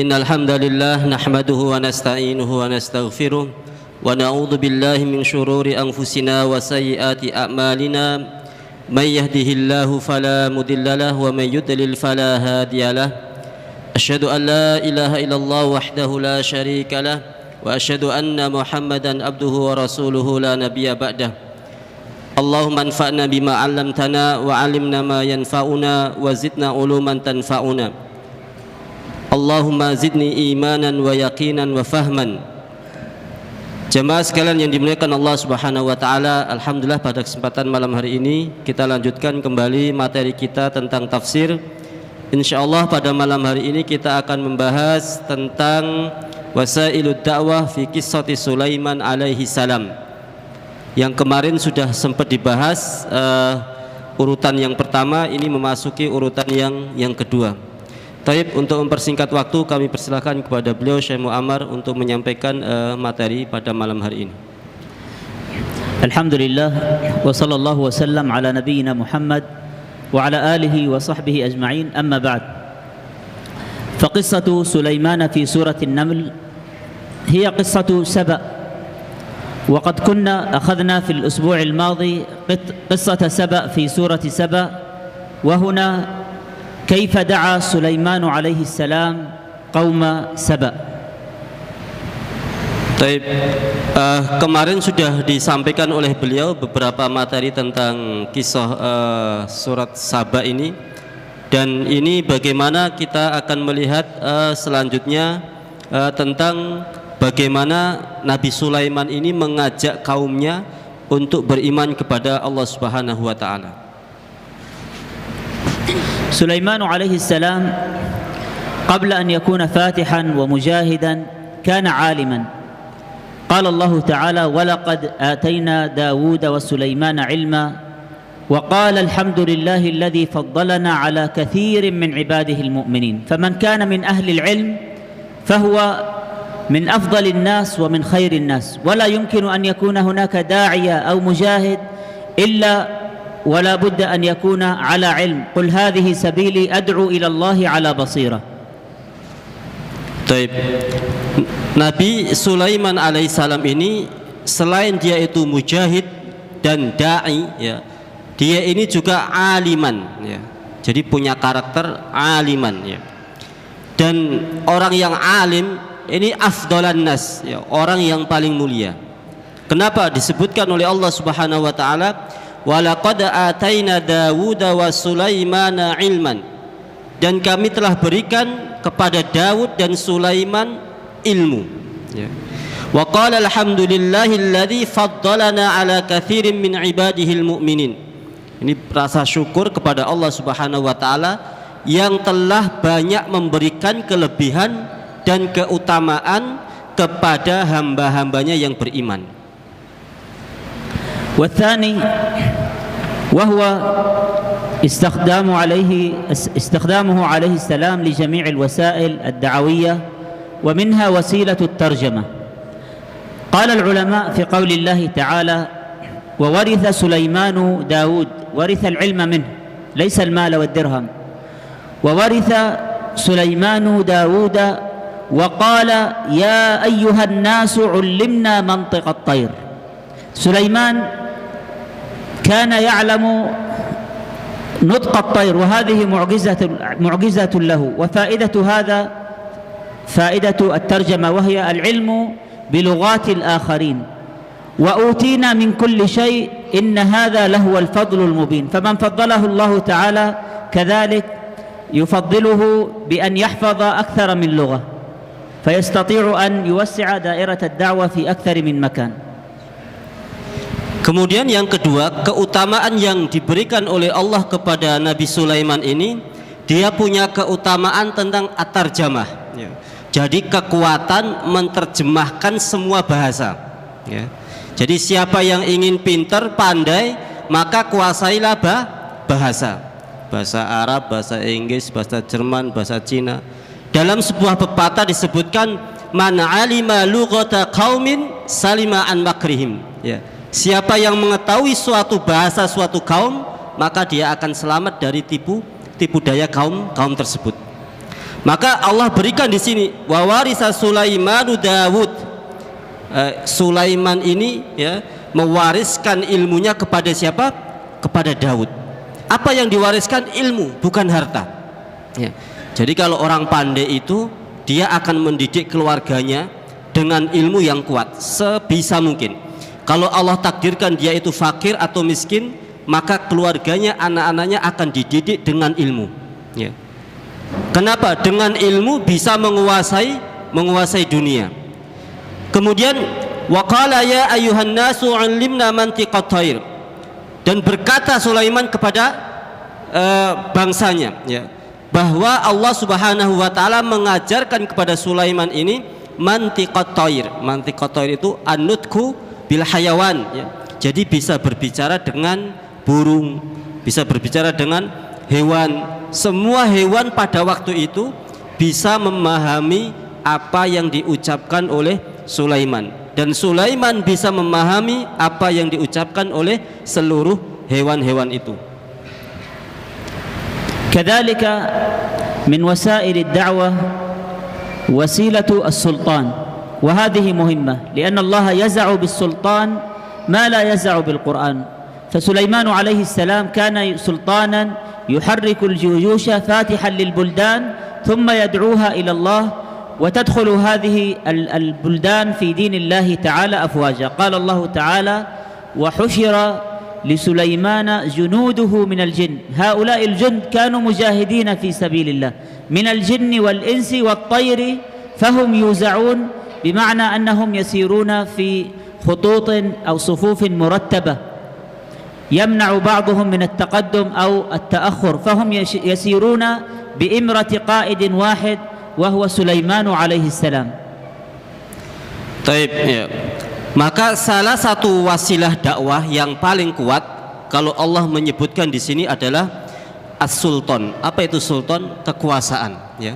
Innal hamdalillah nahmaduhu wa nasta'inuhu wa nastaghfiruh wa na'udzu billahi min shururi anfusina wa sayyiati a'malina may yahdihillahu fala mudhillalah wa may yudlil fala hadiyalah. Asyhadu an la ilaha illallah wahdahu la syarikalah wa asyhadu anna Muhammadan abduhu wa rasuluhu la nabiyya ba'dah. Allahumma anfa'na bima 'allamtana wa 'allimna ma yanfa'una wa zidna 'uluman tanfa'una. Allahumma zidni imanan wa yaqinan wa fahman. Jemaah sekalian yang dimuliakan Allah Subhanahu wa taala, alhamdulillah pada kesempatan malam hari ini kita lanjutkan kembali materi kita tentang tafsir. Insyaallah pada malam hari ini kita akan membahas tentang wasailud dakwah fi qissati Sulaiman alaihi salam. Yang kemarin sudah sempat dibahas urutan yang pertama, ini memasuki urutan yang kedua. Taib, untuk mempersingkat waktu kami persilakan kepada beliau Syekh Muammar untuk menyampaikan materi pada malam hari ini. Alhamdulillah wa sallallahu wasallam ala nabiyyina Muhammad wa ala alihi wa sahbihi ajma'in, amma ba'd. Faqissatu Sulaiman fi surati An-Naml hiya qissatu Saba, wa qad kunna akhadna fi al-usbu' al-madi qissata Saba fi surati Saba, wa huna كيف دعا سليمان عليه السلام قوم سبأ. Taib, kemarin sudah disampaikan oleh beliau beberapa materi tentang kisah surat Saba ini, dan ini bagaimana kita akan melihat selanjutnya tentang bagaimana Nabi Sulaiman ini mengajak kaumnya untuk beriman kepada Allah Subhanahu wa taala. سليمان عليه السلام قبل أن يكون فاتحا ومجاهدا كان عالما. قال الله تعالى: ولقد آتينا داود وسليمان علما وقال الحمد لله الذي فضلنا على كثير من عباده المؤمنين. فمن كان من أهل العلم فهو من أفضل الناس ومن خير الناس، ولا يمكن أن يكون هناك داعية أو مجاهد إلا ولا بد أن يكون على علم. قل هذه سبيلي أدعو إلى الله على بصيرة. Taib. Nabi Sulaiman alaihissalam ini selain dia itu mujahid dan da'i, ya, dia ini juga aliman, ya. Jadi punya karakter aliman, ya. Dan orang yang alim ini afdalan nas, ya, orang yang paling mulia. Kenapa disebutkan oleh Allah Subhanahu wa taala walaqad ataina Dawuda wa Sulaimana ilman, dan kami telah berikan kepada Daud dan Sulaiman ilmu, ya. Wa qala alhamdulillahilladzi faddalana ala katsirin min ibadihil mu'minin. Ini rasa syukur kepada Allah Subhanahu wa taala yang telah banyak memberikan kelebihan dan keutamaan kepada hamba-hambanya yang beriman. والثاني وهو استخدامه عليه السلام لجميع الوسائل الدعوية، ومنها وسيلة الترجمة. قال العلماء في قول الله تعالى: وورث سليمان داود، ورث العلم منه ليس المال والدرهم. وورث سليمان داود وقال: يا أيها الناس علمنا منطق الطير. سليمان كان يعلم نطق الطير، وهذه معجزة له. وفائدة هذا فائدة الترجمة، وهي العلم بلغات الآخرين. وأوتينا من كل شيء إن هذا لهو الفضل المبين. فمن فضله الله تعالى كذلك يفضله بأن يحفظ أكثر من لغة، فيستطيع أن يوسع دائرة الدعوة في أكثر من مكان. Kemudian yang kedua, keutamaan yang diberikan oleh Allah kepada Nabi Sulaiman ini, dia punya keutamaan tentang at-tarjamah, ya. Jadi kekuatan menerjemahkan semua bahasa, ya. Jadi siapa yang ingin pintar, pandai, maka kuasailah bahasa Arab, bahasa Inggris, bahasa Jerman, bahasa Cina. Dalam sebuah pepatah disebutkan man alima lughata qaumin salima an makrihim, ya. Siapa yang mengetahui suatu bahasa suatu kaum, maka dia akan selamat dari tipu daya kaum tersebut. Maka Allah berikan di sini wa warisa Sulaimanu Dawud. Sulaiman ini ya mewariskan ilmunya kepada siapa? Kepada Daud. Apa yang diwariskan? Ilmu, bukan harta. Ya. Jadi kalau orang pandai itu dia akan mendidik keluarganya dengan ilmu yang kuat sebisa mungkin. Kalau Allah takdirkan dia itu fakir atau miskin, maka keluarganya, anak-anaknya akan dididik dengan ilmu. Ya. Kenapa? Dengan ilmu bisa menguasai dunia. Kemudian waqala ya ayyuhan nasu 'allimna mantiqat thair. Dan berkata Sulaiman kepada bangsanya ya, bahwa Allah Subhanahu wa taala mengajarkan kepada Sulaiman ini mantiqat thair. Mantiqat thair itu an-nutqu bil hayawan ya. Jadi bisa berbicara dengan burung, bisa berbicara dengan hewan. Semua hewan pada waktu itu bisa memahami apa yang diucapkan oleh Sulaiman, dan Sulaiman bisa memahami apa yang diucapkan oleh seluruh hewan-hewan itu. كذلك من وسائل الدعوة وسيلة السلطان، وهذه مهمة لأن الله يزع بالسلطان ما لا يزع بالقرآن. فسليمان عليه السلام كان سلطانا يحرك الجيوش فاتحا للبلدان ثم يدعوها إلى الله، وتدخل هذه البلدان في دين الله تعالى أفواجا. قال الله تعالى وحشر لسليمان جنوده من الجن. هؤلاء الجند كانوا مجاهدين في سبيل الله من الجن والإنس والطير، فهم يوزعون بمعنى أنهم يسيرون في خطوط أو صفوف مرتبة يمنع بعضهم من التقدم أو التأخر، فهم يسيرون بإمرة قائد واحد وهو سليمان عليه السلام. Taib, ya. Maka salah satu wasilah dakwah yang paling kuat kalau Allah menyebutkan di sini adalah as-sultan. Apa itu sultan? Kekuasaan ya.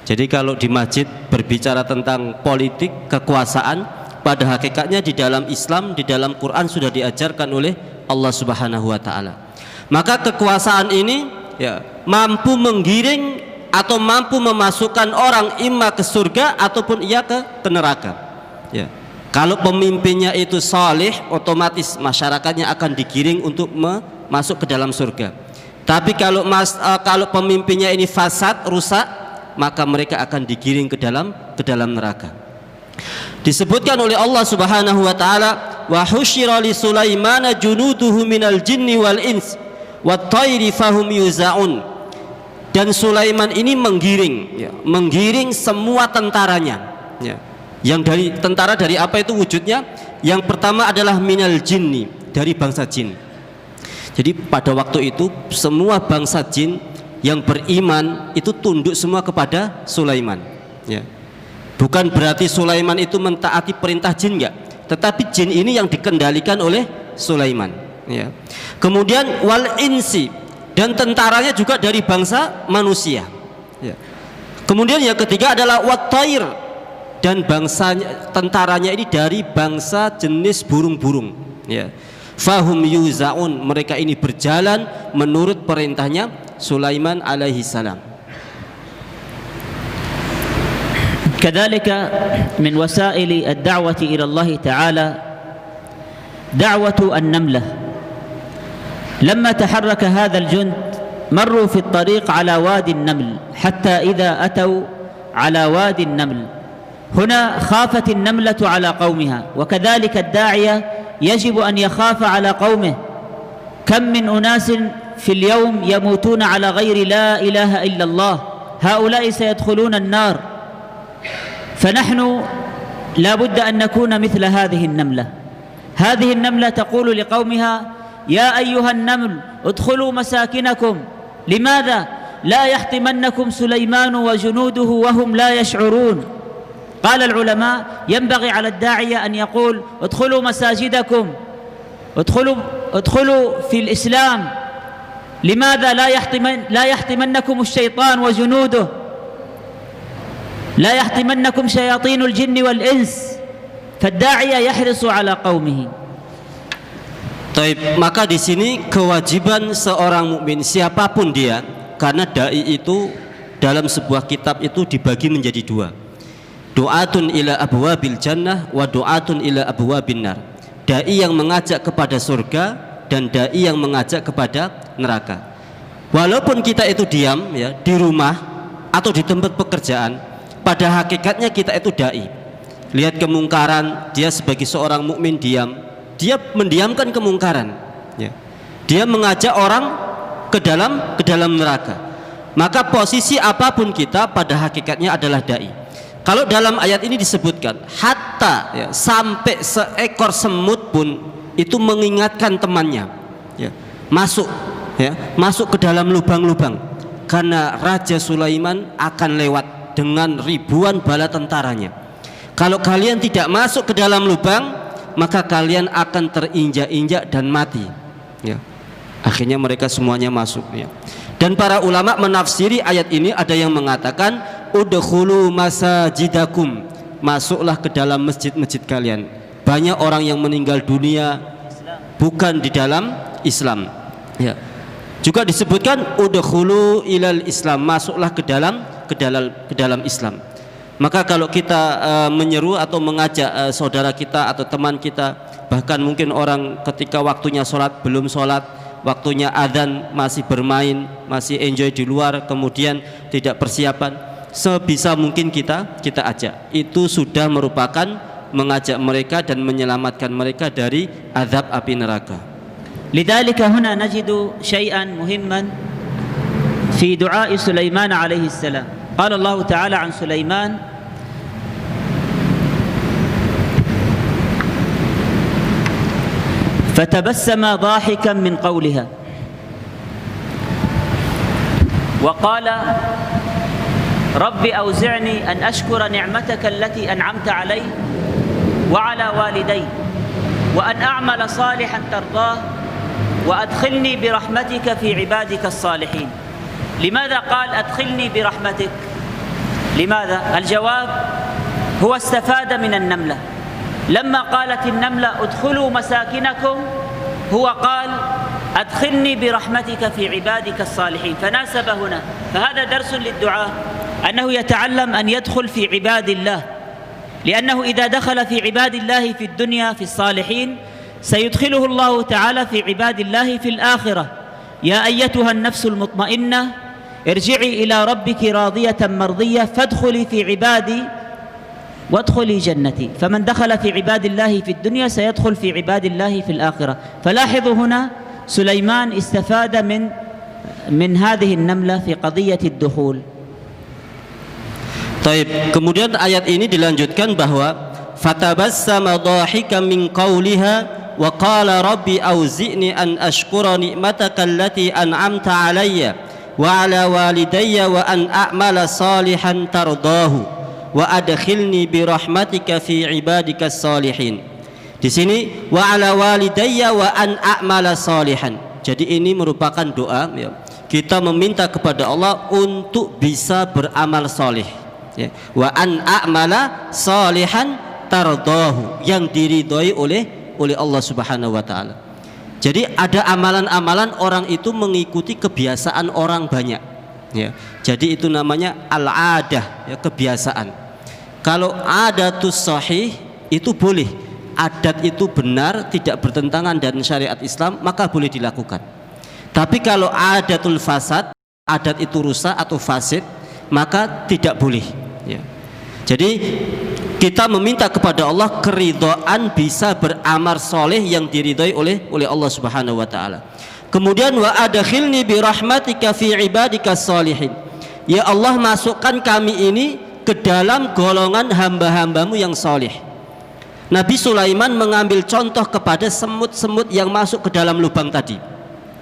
Jadi kalau di masjid berbicara tentang politik, kekuasaan, pada hakikatnya di dalam Islam, di dalam Quran sudah diajarkan oleh Allah Subhanahu wa taala. Maka kekuasaan ini ya mampu menggiring atau mampu memasukkan orang imma ke surga ataupun ia ke neraka. Ya. Kalau pemimpinnya itu saleh, otomatis masyarakatnya akan digiring untuk masuk ke dalam surga. Tapi kalau pemimpinnya ini fasad, rusak, maka mereka akan digiring ke dalam neraka. Disebutkan oleh Allah Subhanahu wa taala wa husyira li Sulaimana junuduhu minal jinni wal ins wat thairi fahum yuzaun. Dan Sulaiman ini menggiring semua tentaranya ya. Yang dari tentara dari apa itu wujudnya? Yang pertama adalah minal jinni, dari bangsa jin. Jadi pada waktu itu semua bangsa jin yang beriman itu tunduk semua kepada Sulaiman ya. Bukan berarti Sulaiman itu mentaati perintah jin, enggak, tetapi jin ini yang dikendalikan oleh Sulaiman ya. Kemudian wal insi, dan tentaranya juga dari bangsa manusia ya. Kemudian yang ketiga adalah wat thair, dan tentaranya ini dari bangsa jenis burung-burung ya. Fahum yuzaun, mereka ini berjalan menurut perintahnya Sulaiman alaihi salam. كذلك من وسائل الدعوة إلى الله تعالى دعوة النملة. لما تحرك هذا الجند مروا في الطريق على وادي النمل، حتى إذا أتوا على وادي النمل هنا خافت النملة على قومها، وكذلك الداعية يجب أن يخاف على قومه. كم من أناس في اليوم يموتون على غير لا إله إلا الله، هؤلاء سيدخلون النار. فنحن لا بد أن نكون مثل هذه النملة. هذه النملة تقول لقومها يا أيها النمل ادخلوا مساكنكم. لماذا؟ لا يحطمنكم سليمان وجنوده وهم لا يشعرون. قال العلماء ينبغي على الداعية أن يقول ادخلوا مساجدكم، ادخلوا في الإسلام. لماذا لا يحطمنكم الشيطان وجنوده، لا يحطمنكم شياطين الجن والإنس. فالداعية يحرص على قومه. Taib, maka di sini kewajiban seorang mukmin siapapun dia, karena dai itu dalam sebuah kitab itu dibagi menjadi dua. Du'atun ila abwabil jannah wa du'atun ila abwabin nar. Dai yang mengajak kepada surga dan dai yang mengajak kepada neraka. Walaupun kita itu diam ya di rumah atau di tempat pekerjaan, pada hakikatnya kita itu dai. Lihat kemungkaran, dia sebagai seorang mukmin diam, dia mendiamkan kemungkaran ya. Dia mengajak orang ke dalam neraka. Maka posisi apapun kita pada hakikatnya adalah dai. Kalau dalam ayat ini disebutkan hatta ya, sampai seekor semut pun itu mengingatkan temannya ya, masuk ke dalam lubang-lubang, karena Raja Sulaiman akan lewat dengan ribuan bala tentaranya. Kalau kalian tidak masuk ke dalam lubang, maka kalian akan terinjak-injak dan mati ya. Akhirnya mereka semuanya masuk ya. Dan para ulama menafsiri ayat ini, ada yang mengatakan udkhulu masajidakum, masuklah ke dalam masjid-masjid kalian. Banyak orang yang meninggal dunia bukan di dalam Islam ya. Juga disebutkan udkhulu ilal Islam, masuklah ke dalam Islam. Maka kalau kita menyeru atau mengajak saudara kita atau teman kita, bahkan mungkin orang ketika waktunya sholat belum sholat, waktunya adzan masih bermain, masih enjoy di luar, kemudian tidak persiapan, sebisa mungkin kita ajak. Itu sudah merupakan mengajak mereka dan menyelamatkan mereka dari azab api neraka. Lidzalika huna najidu syai'an muhimman fi du'a Sulaiman alaihi salam. Qala Allah Ta'ala an Sulaiman فتبسم ضاحكا من قولها وقال رب أوزعني أن أشكر نعمتك التي أنعمت علي وعلى والدي وأن أعمل صالحا ترضاه وأدخلني برحمتك في عبادك الصالحين. لماذا قال أدخلني برحمتك؟ لماذا؟ الجواب هو استفاد من النملة. لما قالت النملة ادخلوا مساكنكم هو قال أدخلني برحمتك في عبادك الصالحين، فناسب هنا. فهذا درس للدعاء أنه يتعلم أن يدخل في عباد الله، لأنه إذا دخل في عباد الله في الدنيا في الصالحين سيدخله الله تعالى في عباد الله في الآخرة. يا أيتها النفس المطمئنة ارجعي إلى ربك راضية مرضية فادخلي في عبادي وادخلي جنتي. فمن دخل في عباد الله في الدنيا سيدخل في عباد الله في الآخرة. فلاحظوا هنا سليمان استفاد من هذه النملة في قضية الدخول. Taib. Kemudian ayat ini dilanjutkan bahwa fatabassama dhahikan min qawliha wa qala rabbi auzi'ni an ashkura ni'mataka allati an'amta alayya wa ala walidayya wa an a'mala salihan tardahu wa adkhilni bi rahmatika fi ibadikas salihin. Di sini wa ala walidayya wa an a'mala salihan. Jadi ini merupakan doa ya. Kita meminta kepada Allah untuk bisa beramal soleh ya. Wa an a'mala salihan tardahu, yang diridhoi oleh Allah Subhanahu wa taala. Jadi ada amalan-amalan orang itu mengikuti kebiasaan orang banyak ya. Jadi itu namanya al-adah ya, kebiasaan. Kalau adatus sahih itu boleh, adat itu benar, tidak bertentangan dengan syariat Islam, maka boleh dilakukan. Tapi kalau adatul fasad, adat itu rusak atau fasid, maka tidak boleh ya. Jadi kita meminta kepada Allah keridhaan bisa beramal soleh yang diridhai oleh Allah Subhanahu wa taala. Kemudian wa adkhilni bi rahmatika fi ibadikas salihin. Ya Allah, masukkan kami ini ke dalam golongan hamba-hambamu yang soleh. Nabi Sulaiman mengambil contoh kepada semut-semut yang masuk ke dalam lubang tadi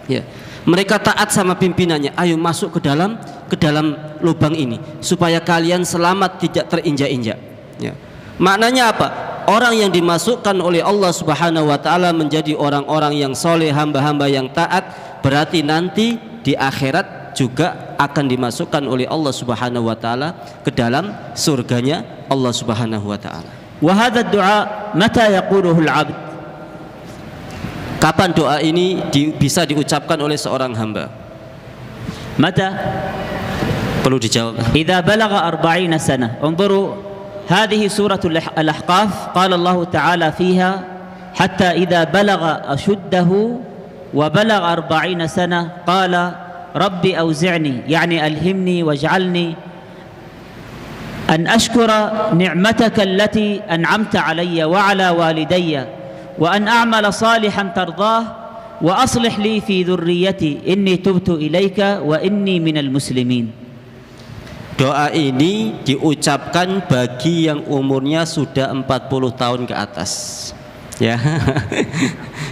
ya. Mereka taat sama pimpinannya, ayo masuk ke dalam lubang ini supaya kalian selamat, tidak terinjak-injak ya. Maknanya apa? Orang yang dimasukkan oleh Allah Subhanahu wa taala menjadi orang-orang yang soleh, hamba-hamba yang taat, berarti nanti di akhirat juga akan dimasukkan oleh Allah Subhanahu wa taala ke dalam surganya Allah Subhanahu wa taala. Wa hadha ad-du'a mata yaquluhu al-'abd? Kapan doa ini bisa diucapkan oleh seorang hamba? Mata Perlu dijawab. إذا بلغ 40 سنة. انظروا هذه سورة الأحقاف قال الله تعالى فيها حتى إذا بلغ أشده وبلغ 40 سنة قال ربي أوزعني يعني ألهمني واجعلني أن أشكر نعمتك التي أنعمت علي وعلى والدي وأن أعمل صالحا ترضاه وأصلح لي في ذريتي إني تبت إليك وإني من المسلمين. Doa ini diucapkan bagi yang umurnya sudah 40 tahun ke atas. Ya.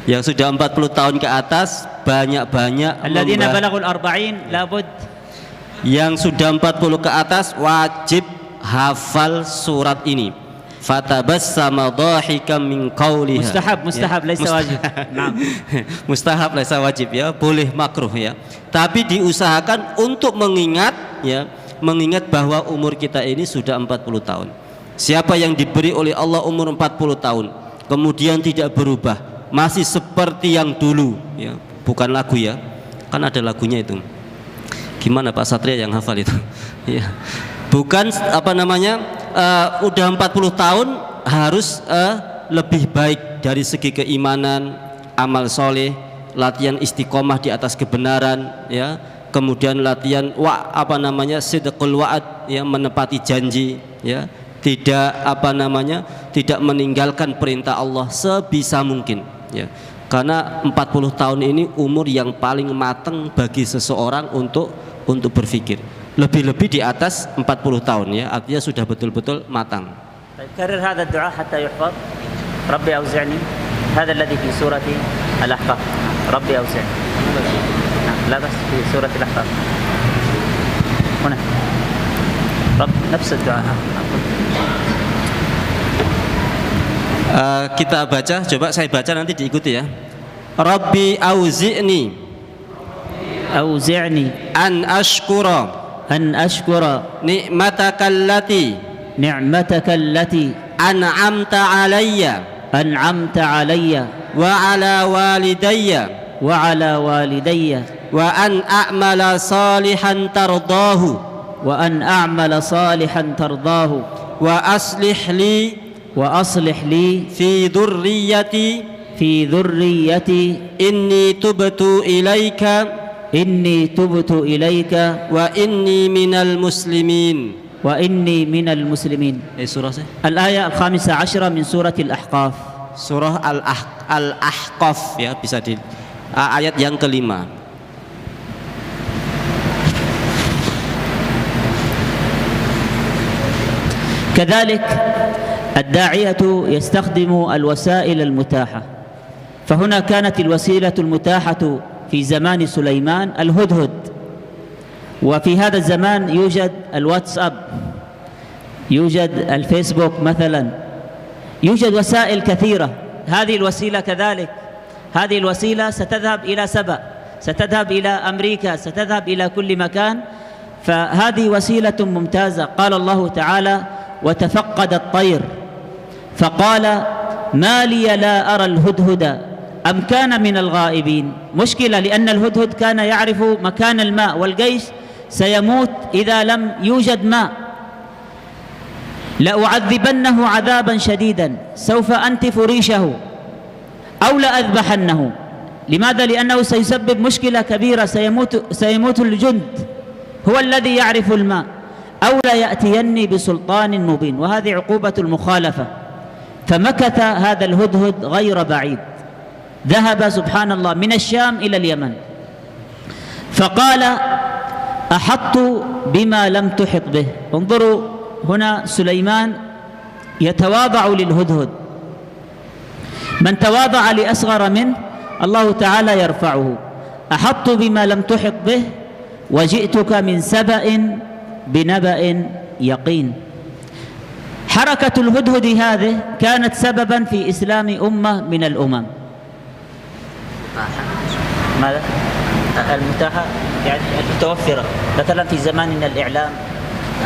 Yang sudah 40 tahun ke atas banyak-banyak Alladzina balagul 40 labud. Yang sudah 40 ke atas wajib hafal surat ini. Fatabassama dhahikan min qawliha. Mustahab laisa wajib. Naam. Mustahab laisa wajib ya, boleh makruh ya. Tapi diusahakan untuk mengingat ya, mengingat bahwa umur kita ini sudah 40 tahun. Siapa yang diberi oleh Allah umur 40 tahun kemudian tidak berubah, masih seperti yang dulu ya, bukan lagu ya, kan ada lagunya itu. Gimana Pak Satria yang hafal itu? Ya. Bukan apa namanya, udah 40 tahun harus lebih baik dari segi keimanan, amal soleh, latihan istiqomah di atas kebenaran ya. Kemudian latihan sidqul wa'ad ya, menepati janji ya, tidak meninggalkan perintah Allah sebisa mungkin ya. Karena 40 tahun ini umur yang paling matang bagi seseorang untuk berpikir. Lebih-lebih di atas 40 tahun ya, artinya sudah betul-betul matang. Karir hadha doa hatta yuhfaz. Rabbi auzi'ni. Hadha alladhi fi surati Al-Ahqaf. Rabbi auzi'ni. لا بس في سورة الأحقاف هنا رب نفس الدعاء. Kita baca, coba saya baca nanti diikuti ya. Rabbi auzi'ni an ashkura ni'mataka allati an'amta alayya wa ala walidayya wa an a'mala salihan tardahu wa aslih li fi dhurriyyati inni tubtu ilaika wa inni minal muslimin. Surah Al-ayah al-khamisah asyra min surah Al-Ahqaf. Surah Al-Ahqaf ya, bisa di ayat yang kelima. كذلك الداعية يستخدم الوسائل المتاحة، فهنا كانت الوسيلة المتاحة في زمان سليمان الهدهد، وفي هذا الزمان يوجد الواتساب، يوجد الفيسبوك مثلا، يوجد وسائل كثيرة. هذه الوسيلة كذلك، هذه الوسيلة ستذهب إلى سبأ، ستذهب إلى أمريكا، ستذهب إلى كل مكان، فهذه وسيلة ممتازة. قال الله تعالى وتفقد الطير فقال ما لي لا أرى الهدهد أم كان من الغائبين. مشكلة لأن الهدهد كان يعرف مكان الماء، والجيش سيموت إذا لم يوجد ماء. لأعذبنه عذابا شديدا سوف أنتف ريشه أو لأذبحنه. لماذا؟ لأنه سيسبب مشكلة كبيرة، سيموت الجند، هو الذي يعرف الماء، أو لا يأتيني بسلطان مبين، وهذه عقوبة المخالفة. فمكث هذا الهدهد غير بعيد، ذهب سبحان الله من الشام إلى اليمن، فقال أحطت بما لم تحط به. انظروا هنا سليمان يتواضع للهدهد، من تواضع لأصغر منه الله تعالى يرفعه. أحطت بما لم تحط به وجئتك من سبأ بنبأ يقين. حركة الهدهد هذه كانت سببا في إسلام أمة من الأمم. ماذا؟ المتاحة يعني المتوفرة مثلا في زماننا الإعلام،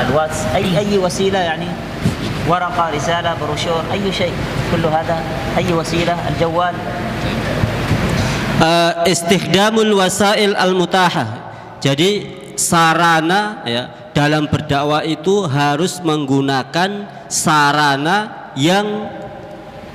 الواتس، أي وسيلة يعني، ورقة، رسالة، بروشور، أي شيء، كل هذا أي وسيلة، الجوال. Istikhdamul wasail al-mutahah. Jadi sarana ya, dalam berdakwah itu harus menggunakan sarana yang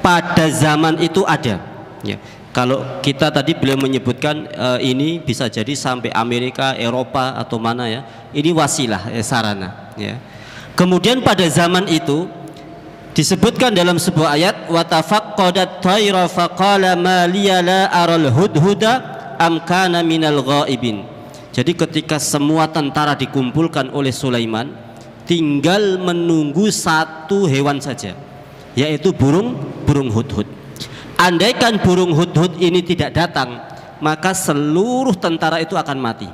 pada zaman itu ada. Ya. Kalau kita tadi beliau menyebutkan ini bisa jadi sampai Amerika, Eropa atau mana ya. Ini wasilah, sarana. Ya. Kemudian pada zaman itu disebutkan dalam sebuah ayat, wa tafaqqadat tayra faqala ma liya la aral hudhuda am kana minal ghaibin. Jadi ketika semua tentara dikumpulkan oleh Sulaiman, tinggal menunggu satu hewan saja, yaitu burung hudhud. Andaikan burung hudhud ini tidak datang, maka seluruh tentara itu akan mati.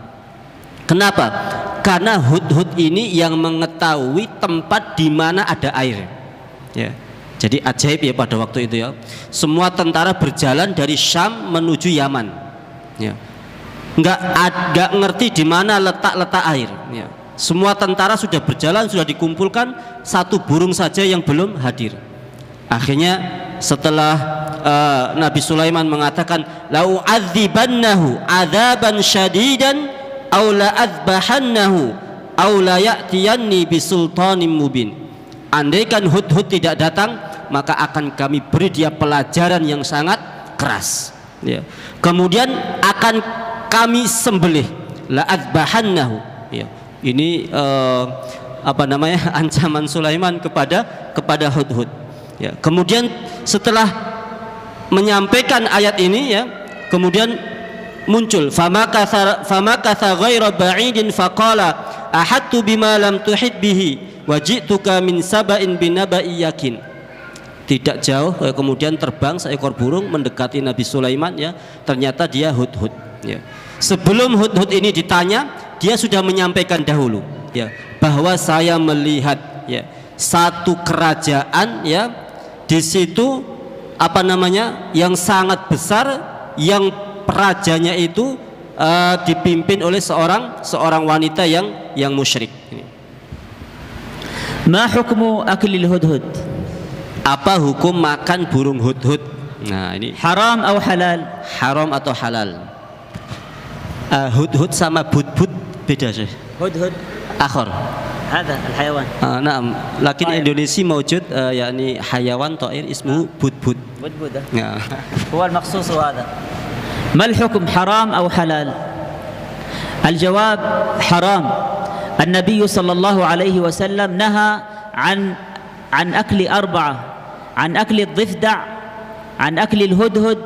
Kenapa? Karena hudhud ini yang mengetahui tempat di mana ada air. Ya. Jadi ajaib ya pada waktu itu ya. Semua tentara berjalan dari Syam menuju Yaman. Ya. Nggak ngerti di mana letak air. Ya. Semua tentara sudah berjalan, sudah dikumpulkan, satu burung saja yang belum hadir. Akhirnya setelah Nabi Sulaiman mengatakan, lau adzibannahu adzaban syadidan aw la adzbahannahu aw la ya'tiyanni bisultanin mubin. Andaikan hudhud tidak datang, maka akan kami beri dia pelajaran yang sangat keras. Ya. Kemudian akan kami sembelih, la adzbahannahu. Ya. Ini ancaman Sulaiman kepada hudhud. Ya. Kemudian setelah menyampaikan ayat ini ya, kemudian muncul famakatha ghaira ba'idin faqala ahadtu bima lam tuhid bihi wa ji'tuka min saba'in binaba'i yakin. Tidak jauh kemudian terbang seekor burung mendekati Nabi Sulaiman ya, ternyata dia hudhud ya. Sebelum hudhud ini ditanya, dia sudah menyampaikan dahulu ya, bahwa saya melihat ya satu kerajaan ya, di situ yang sangat besar, yang rajanya itu dipimpin oleh seorang wanita yang musyrik. Ma hukmu aklil hudhud? Apa hukum makan burung hudhud? Nah, ini haram atau halal? Haram atau halal? Hudhud sama budbud beda sih. Hudhud akhar. هذا الحيوان. نعم. لكن إندونيسي موجود يعني حيوان طائر اسمه budbud. budbud. هو المخصوص هذا. ما الحكم حرام أو حلال؟ الجواب حرام. النبي صلى الله عليه وسلم نهى عن أكل أربعة، عن أكل الضفدع، عن أكل الهدهد،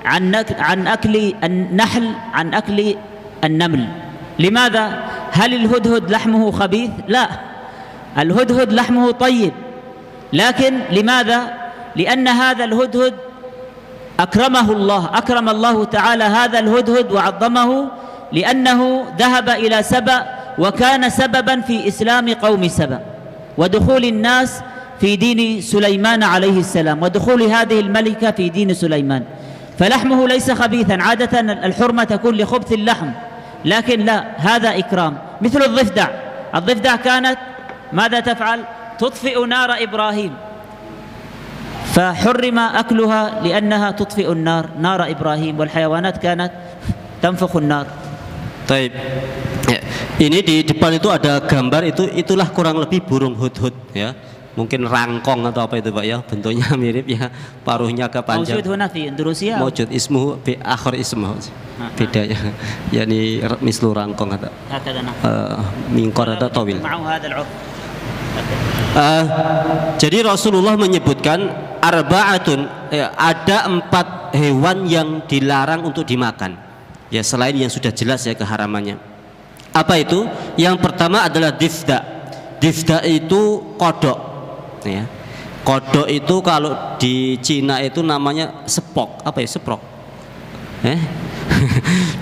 عن أكل النحل، عن أكل النمل. لماذا؟ هل الهدهد لحمه خبيث؟ لا، الهدهد لحمه طيب، لكن لماذا؟ لأن هذا الهدهد أكرمه الله، أكرم الله تعالى هذا الهدهد وعظمه، لأنه ذهب إلى سبأ وكان سببا في إسلام قوم سبأ ودخول الناس في دين سليمان عليه السلام، ودخول هذه الملكة في دين سليمان. فلحمه ليس خبيثا، عادة الحرمة تكون لخبث اللحم، لكن لا، هذا إكرام. مثل الضفدع، الضفدع كانت ماذا تفعل؟ تطفئ نار إبراهيم، فحرم أكلها لأنها تطفئ النار، نار إبراهيم، والحيوانات كانت تنفخ النار. Taib. Ya. Ini di depan itu ada gambar, itulah kurang lebih burung hudhud ya. Mungkin rangkong atau apa itu Pak ya, bentuknya mirip ya, paruhnya agak panjang. موجود هنا في إندونيسيا. موجود اسمه بآخر اسمه bedanya. Yani mislu rangkong atau mingkor atau tawil. Jadi Rasulullah menyebutkan arba'atun, ada 4 hewan yang dilarang untuk dimakan. Ya, selain yang sudah jelas ya keharamannya. Apa itu? Yang pertama adalah difda. Difda itu kodok. Ya. Kodok itu kalau di Cina itu namanya sepok. Apa ya seprok?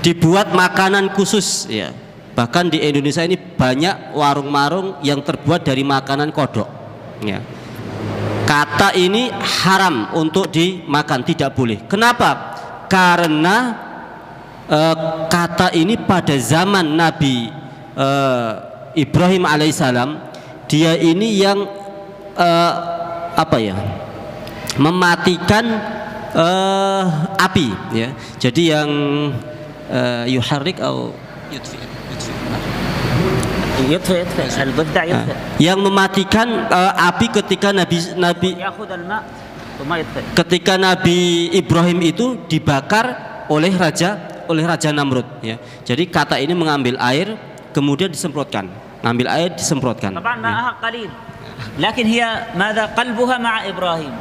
Dibuat makanan khusus ya. Bahkan di Indonesia ini banyak warung-warung yang terbuat dari makanan kodok ya. Kata ini haram untuk dimakan, tidak boleh. Kenapa? Karena kata ini pada zaman Nabi Ibrahim alaihissalam, dia ini yang mematikan api ya. Jadi yang yuharrik atau يطفئ الضفدع يطفئ yang mematikan api ketika Nabi يأخذ الماء ثم يطفئ. ketika Nabi Ibrahim itu dibakar oleh Raja Namrud ya. Jadi kata ini mengambil air kemudian disemprotkan. Ngambil air disemprotkan. طبعا ماءها قليل لكن هي ماذا قلبها مع إبراهيم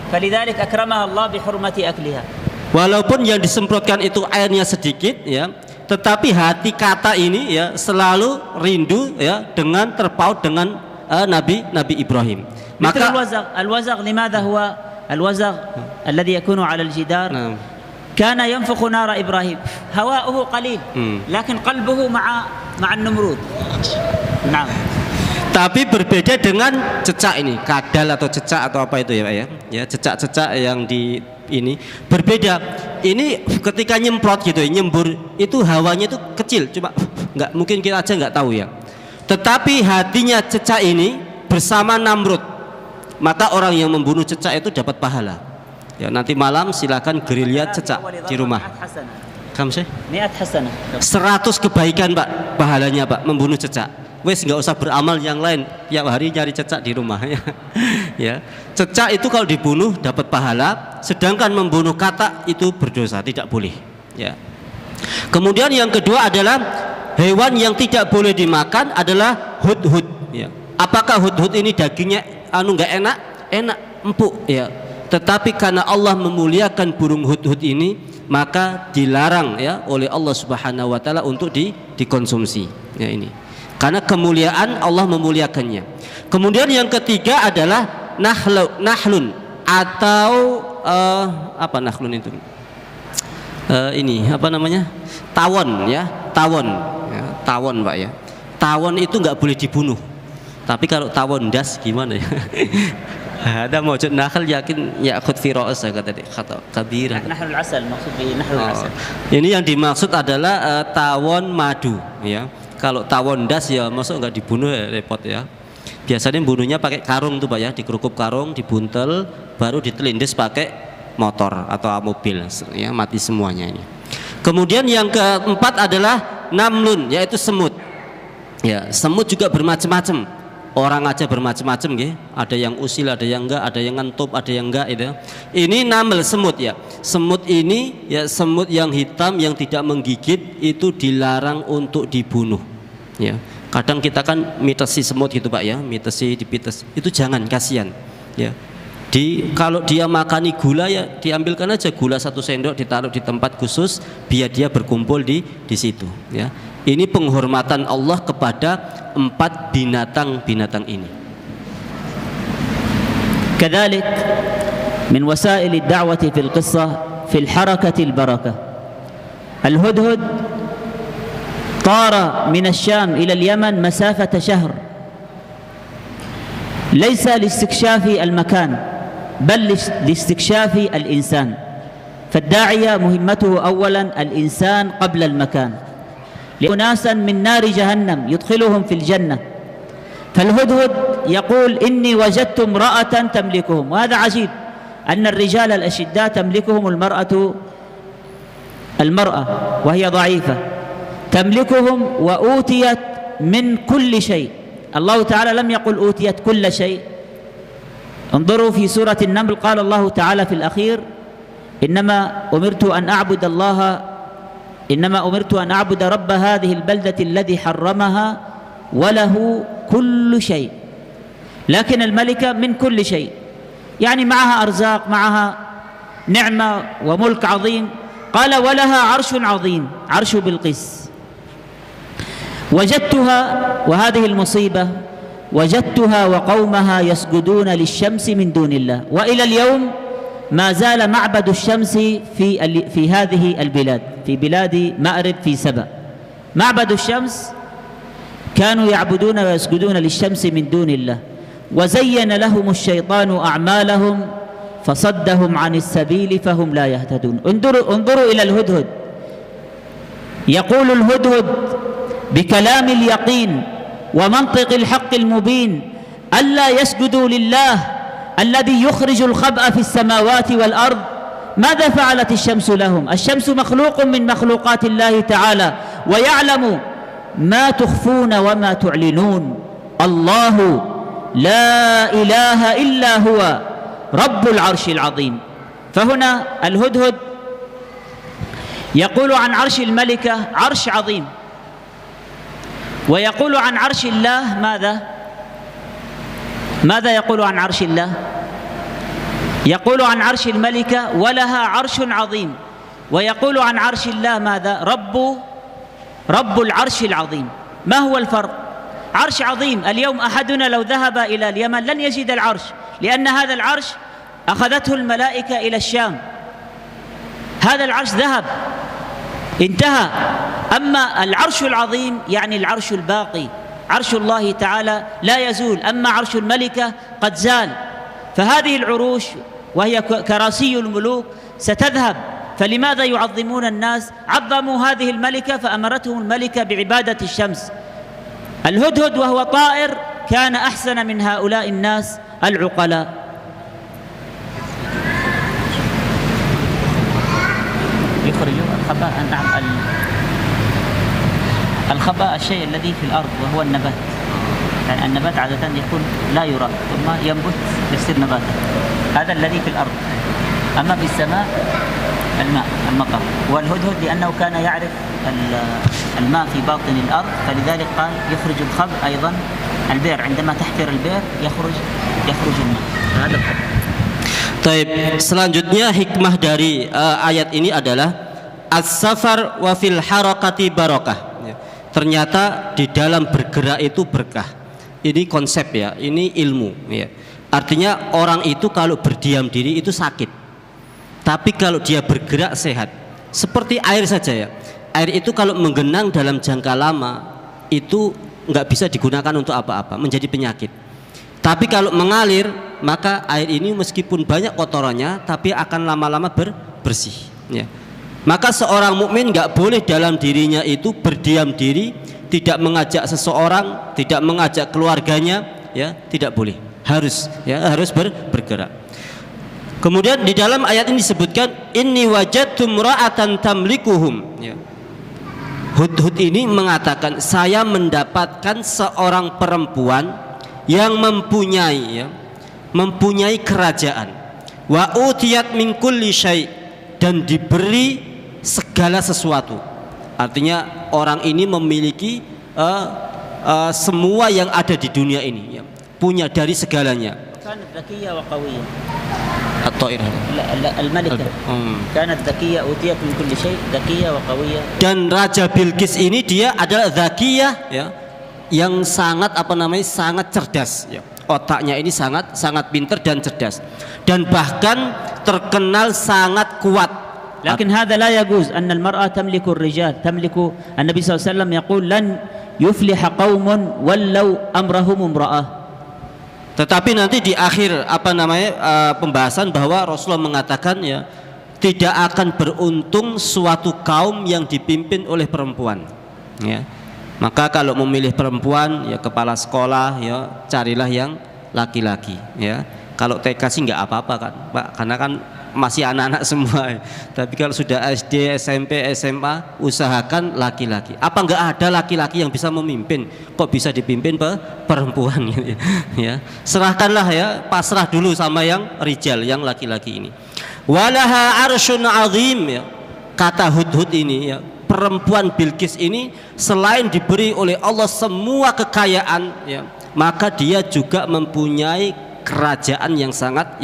فلذلك أكرمها الله بحرمة أكلها. Walaupun yang disemprotkan itu airnya sedikit ya, tetapi hati kata ini ya selalu rindu ya dengan terpaut dengan Nabi Ibrahim. Maka الوزغ لماذا هو الوزغ الذي يكون على الجدار كان ينفخ نار إبراهيم هواؤه قليل لكن قلبه مع النمرود. نعم. Tapi berbeda dengan cecak ini, kadal atau cecak atau apa itu ya Pak ya. Ya, cecak-cecak yang di ini berbeda. Ini ketika nyemprot gitu ya, nyembur itu hawanya itu kecil, cuma nggak mungkin kita aja nggak tahu ya. Tetapi hatinya cecak ini bersama Namrud, maka orang yang membunuh cecak itu dapat pahala. Ya, nanti malam silakan gerilya cecak di rumah. Kamu sih? 100 kebaikan Pak, pahalanya Pak membunuh cecak. Wes nggak usah beramal yang lain, tiap hari nyari cecak di rumah ya. Ya, cecak itu kalau dibunuh dapat pahala, sedangkan membunuh katak itu berdosa, tidak boleh. Ya. Kemudian yang kedua adalah hewan yang tidak boleh dimakan adalah hudhud. Ya. Apakah hudhud ini dagingnya nggak enak? Enak, empuk ya. Tetapi karena Allah memuliakan burung hudhud ini, maka dilarang ya oleh Allah Subhanahu Wa Taala untuk dikonsumsi. Ya ini. Karena kemuliaan Allah memuliakannya. Kemudian yang ketiga adalah nahlun atau apa nahlun itu? Ini apa namanya? Tawon ya, tawon. Ya, tawon Pak ya. Tawon itu nggak boleh dibunuh. Tapi kalau tawon das gimana ya? Ada maujud nahl yakin ya'khud fi ra's kata kabira. Nahlul asal maksud di nahlul asal. Ini yang dimaksud adalah tawon madu ya. Kalau tawon das ya masuk nggak dibunuh ya, repot ya. Biasanya bunuhnya pakai karung tuh Pak ya, dikerukup karung, dibuntel, baru ditelindes pakai motor atau mobil ya, mati semuanya ini. Kemudian yang keempat adalah namlun, yaitu semut. Ya, semut juga bermacam-macam. Orang aja bermacam-macam ya. Ada yang usil, ada yang enggak, ada yang ngentup, ada yang enggak itu. Ini namel semut ya. Semut ini ya semut yang hitam yang tidak menggigit itu dilarang untuk dibunuh. Ya. Kadang kita kan mitesi semut gitu Pak ya, mitesi dipites. Itu jangan, kasihan. Ya. Kalau dia makani gula ya diambilkan aja gula 1 sendok ditaruh di tempat khusus biar dia berkumpul di situ ya. Ini penghormatan Allah kepada 4 binatang-binatang ini. كذلك من وسائل الدعوة في القصة في الحركة البركة. الهدهد طار من الشام إلى اليمن مسافة شهر ليس لاستكشاف المكان بل لاستكشاف الإنسان. فالداعية مهمته أولا الإنسان قبل المكان. لأناسا من نار جهنم يدخلهم في الجنة. فالهدهد يقول إني وجدت امرأة تملكهم. وهذا عجيب أن الرجال الأشداء تملكهم المرأة وهي ضعيفة تملكهم وأوتيت من كل شيء. الله تعالى لم يقل أوتيت كل شيء. انظروا في سورة النمل قال الله تعالى في الأخير إنما أمرت أن أعبد رب هذه البلدة الذي حرمها وله كل شيء. لكن الملكة من كل شيء يعني معها أرزاق معها نعمة وملك عظيم. قال ولها عرش عظيم عرش بلقيس. وجدتها وهذه المصيبة وجدتها وقومها يسجدون للشمس من دون الله. وإلى اليوم ما زال معبد الشمس في هذه البلاد في بلاد مأرب في سبأ. معبد الشمس كانوا يعبدون ويسجدون للشمس من دون الله. وزين لهم الشيطان أعمالهم فصدهم عن السبيل فهم لا يهتدون. انظروا إلى الهدهد. يقول الهدهد بكلام اليقين ومنطق الحق المبين ألا يسجدوا لله الذي يخرج الخبأ في السماوات والأرض. ماذا فعلت الشمس لهم؟ الشمس مخلوق من مخلوقات الله تعالى ويعلم ما تخفون وما تعلنون الله لا إله إلا هو رب العرش العظيم. فهنا الهدهد يقول عن عرش الملكة عرش عظيم، ويقول عن عرش الله ماذا يقول عن عرش الله؟ يقول عن عرش الملكة ولها عرش عظيم، ويقول عن عرش الله ماذا؟ رب العرش العظيم. ما هو الفرق؟ عرش عظيم. اليوم أحدنا لو ذهب إلى اليمن لن يجد العرش، لأن هذا العرش أخذته الملائكة إلى الشام، هذا العرش ذهب انتهى. أما العرش العظيم يعني العرش الباقي، عرش الله تعالى لا يزول، أما عرش الملكة قد زال. فهذه العروش وهي كراسي الملوك ستذهب، فلماذا يعظمون الناس؟ عظموا هذه الملكة فأمرتهم الملكة بعبادة الشمس. الهدهد وهو طائر كان أحسن من هؤلاء الناس العقلاء. يخرجوا الخباء، نعم، الخباء الشيء الذي في الأرض وهو النبات، يعني النبات عادة يكون لا يرى ثم ينبت يصير نباتا، هذا الذي في الأرض. أما في السماء الماء المطر. والهدهد لأنه كان يعرف الماء في باطن الأرض، فلذلك قال يخرج الخب أيضا البئر، عندما تحفر البئر يخرج الماء. هذا الخب. Taib. Selanjutnya hikmah dari ayat ini adalah as-safar wa fil harakati barakah. Ternyata di dalam bergerak itu berkah. Ini konsep ya, ini ilmu ya. Artinya orang itu kalau berdiam diri itu sakit, tapi kalau dia bergerak sehat. Seperti air saja ya. Air itu kalau menggenang dalam jangka lama itu nggak bisa digunakan untuk apa-apa, menjadi penyakit. Tapi kalau mengalir, maka air ini meskipun banyak kotorannya, tapi akan lama-lama bersih ya. Maka seorang mukmin nggak boleh dalam dirinya itu berdiam diri, tidak mengajak seseorang, tidak mengajak keluarganya, ya tidak boleh, harus bergerak. Kemudian di dalam ayat ini disebutkan inni wajadtu imra'atan tamlikuhum. Ya. Hudhud ini mengatakan saya mendapatkan seorang perempuan yang mempunyai kerajaan, wa utiyat min kulli syai', dan diberi segala sesuatu. Artinya orang ini memiliki semua yang ada di dunia ini ya. Punya dari segalanya. Kanat dzakiyah wa qawiyah. At-Thair. Al-Malikah. Kanat dzakiyah utiyat min kulli syai', dzakiyah wa qawiyah. Dan Raja Bilqis ini dia adalah dzakiyah ya, yang sangat sangat cerdas ya. Otaknya ini sangat pintar dan cerdas, dan bahkan terkenal sangat kuat. لكن هذا لا يجوز أن المرأة تملك الرجال، تملك النبي صلى الله عليه وسلم يقول لن يفلح قوم ولو أمرهم امرأة. Tetapi nanti di akhir pembahasan bahwa Rasulullah mengatakan ya, tidak akan beruntung suatu kaum yang dipimpin oleh perempuan ya. Maka kalau memilih perempuan ya, kepala sekolah ya, carilah yang laki-laki ya. Kalau TK sih nggak apa-apa kan Pak, karena kan masih anak-anak semua. Tapi kalau sudah SD, SMP, SMA, usahakan laki-laki. Apa nggak ada laki-laki yang bisa memimpin? Kok bisa dipimpin perempuan gitu ya? Serahkanlah ya, pasrah dulu sama yang rijal, yang laki-laki ini. Walaha arsyun azim ya. Kata Hudhud ini ya, perempuan Bilqis ini selain diberi oleh Allah semua kekayaan ya, maka dia juga mempunyai kerajaan yang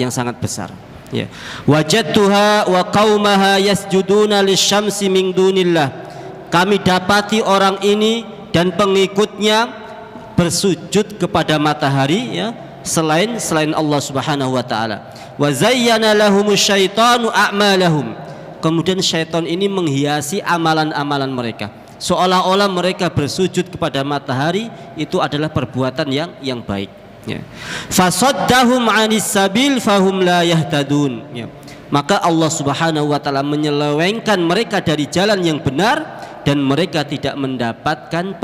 sangat besar. Ya. Wajadtuha wa qaumaha yasjuduna lisyamsi min dunillah. Kami dapati orang ini dan pengikutnya bersujud kepada matahari ya, selain Allah Subhanahu wa taala. Wa zayyana lahumus syaitanu a'malahum. Kemudian syaitan ini menghiasi amalan-amalan mereka, seolah-olah mereka bersujud kepada matahari itu adalah perbuatan yang baik. Ya. Fasaddahum 'anis sabil fahum la yahtadun. Ya. Maka Allah Subhanahu wa taala menyelewengkan mereka dari jalan yang benar dan mereka tidak mendapatkan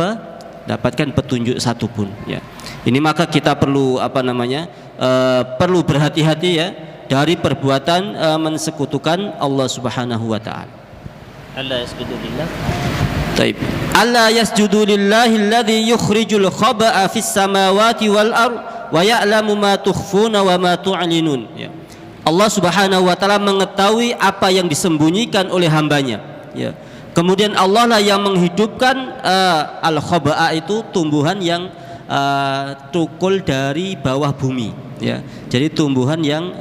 petunjuk satupun. Ya. Ini maka kita perlu perlu berhati-hati ya dari perbuatan mensekutukan Allah Subhanahu wa taala. Allah yasjudu lillah. Baik. alla yasjudu lillahi alladhi yukhrijul khaba'a fis samawati wal ard wa ya'lamu ma tukhfuna wa ma tu'linun. Ya. Allah Subhanahu wa taala mengetahui apa yang disembunyikan oleh hambanya. Ya. Kemudian Allah lah yang menghidupkan al-khaba'a itu tumbuhan yang tukul dari bawah bumi. Ya. Jadi tumbuhan yang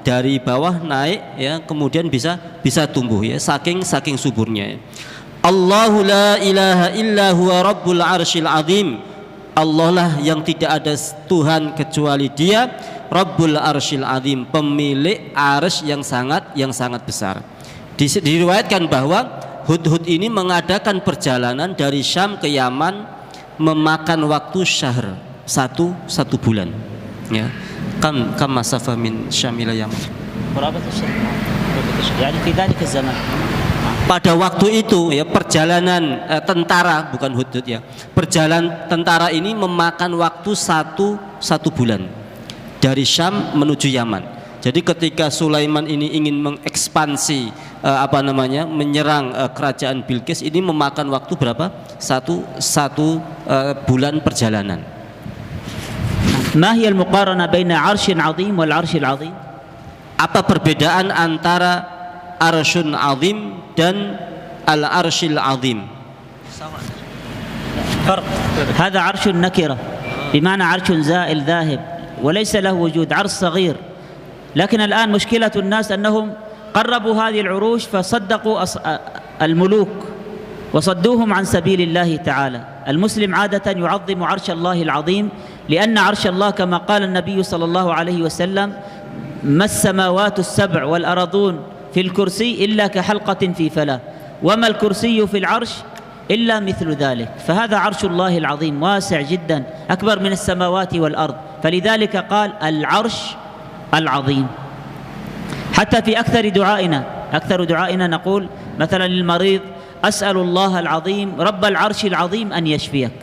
dari bawah naik, ya, kemudian bisa tumbuh, ya, saking suburnya. Allahu la ilaha illa huwa rabbul arsyil azim. Allah lah yang tidak ada Tuhan kecuali Dia, Rabbul arsyil azim, pemilik arsy yang sangat besar. Diriwayatkan bahwa Hudhud ini mengadakan perjalanan dari Syam ke Yaman memakan waktu syahr, satu bulan. Ya. Kam masafa min Syam ila Yaman? Berapa syahar? Yani fi dzalika zaman. Pada waktu itu, ya, perjalanan tentara, bukan Hudhud, ya. Perjalanan tentara ini memakan waktu satu bulan dari Syam menuju Yaman. Jadi ketika Sulaiman ini ingin mengekspansi menyerang kerajaan Bilqis, ini memakan waktu berapa? Satu bulan perjalanan. Ma hiya al-muqaranah baina 'arsyin 'azim wal 'arsyil 'azim? Apa perbedaan antara arsyun 'azim dan al-arsyil 'azim? فرق. هذا عرش نكرة بمعنى عرش زائل ذاهب وليس له وجود، عرش صغير. لكن الآن مشكلة الناس أنهم قربوا هذه العروش فصدقوا الملوك وصدوهم عن سبيل الله تعالى. المسلم عادة يعظم عرش الله العظيم لأن عرش الله كما قال النبي صلى الله عليه وسلم ما السماوات السبع والأرضون في الكرسي إلا كحلقة في فلاة وما الكرسي في العرش إلا مثل ذلك. فهذا عرش الله العظيم واسع جدا أكبر من السماوات والأرض، فلذلك قال العرش العظيم. حتى في أكثر دعائنا نقول مثلا للمريض أسأل الله العظيم رب العرش العظيم أن يشفيك.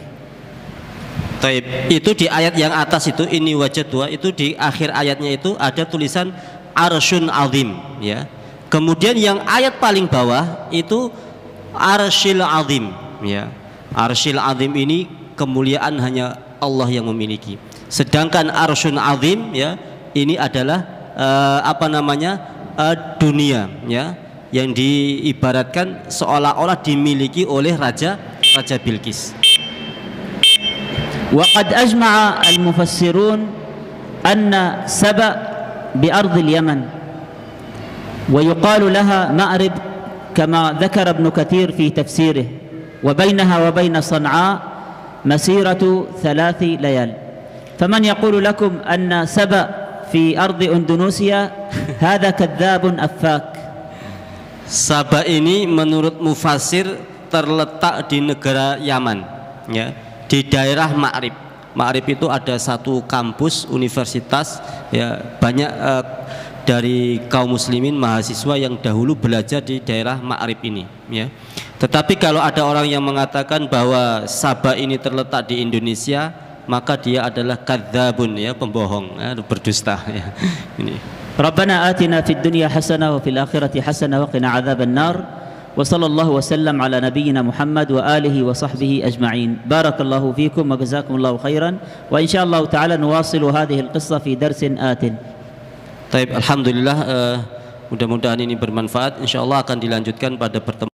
Taib, itu di ayat yang atas itu, ini wajah dua, itu di akhir ayatnya itu ada tulisan arsyun azim, ya. Kemudian yang ayat paling bawah itu arsyil azim, ya. Arsyil azim ini kemuliaan hanya Allah yang memiliki. Sedangkan arsyun azim, ya, ini adalah dunia, ya, yang diibaratkan seolah-olah dimiliki oleh Raja Bilqis. وقد أجمع المفسرون أن سبأ بأرض اليمن ويقال لها مأرب كما ذكر ابن كثير في تفسيره، وبينها وبين صنعاء مسيرة 3 ليال. فمن يقول لكم أن سبأ في أرض أندونيسيا هذا كذاب أفاك. Sabah ini menurut mufassir terletak di negara Yaman, ya, di daerah Ma'rib. Ma'rib itu ada satu kampus universitas, ya, banyak dari kaum muslimin mahasiswa yang dahulu belajar di daerah Ma'rib ini, ya. Tetapi kalau ada orang yang mengatakan bahwa Sabah ini terletak di Indonesia, maka dia adalah kadzabun, ya, pembohong, ya, berdusta, ya. Ini. ربنا آتنا في الدنيا حسنة وفي الآخرة حسنة وقنا عذاب النار وصلى الله وسلم على نبينا محمد وآله وصحبه أجمعين. بارك الله فيكم وجزاكم الله خيرا، وإن شاء الله تعالى نواصل هذه القصة في درس آت. Alhamdulillah, mudah-mudahan ini bermanfaat. Insyaallah akan dilanjutkan pada pertemuan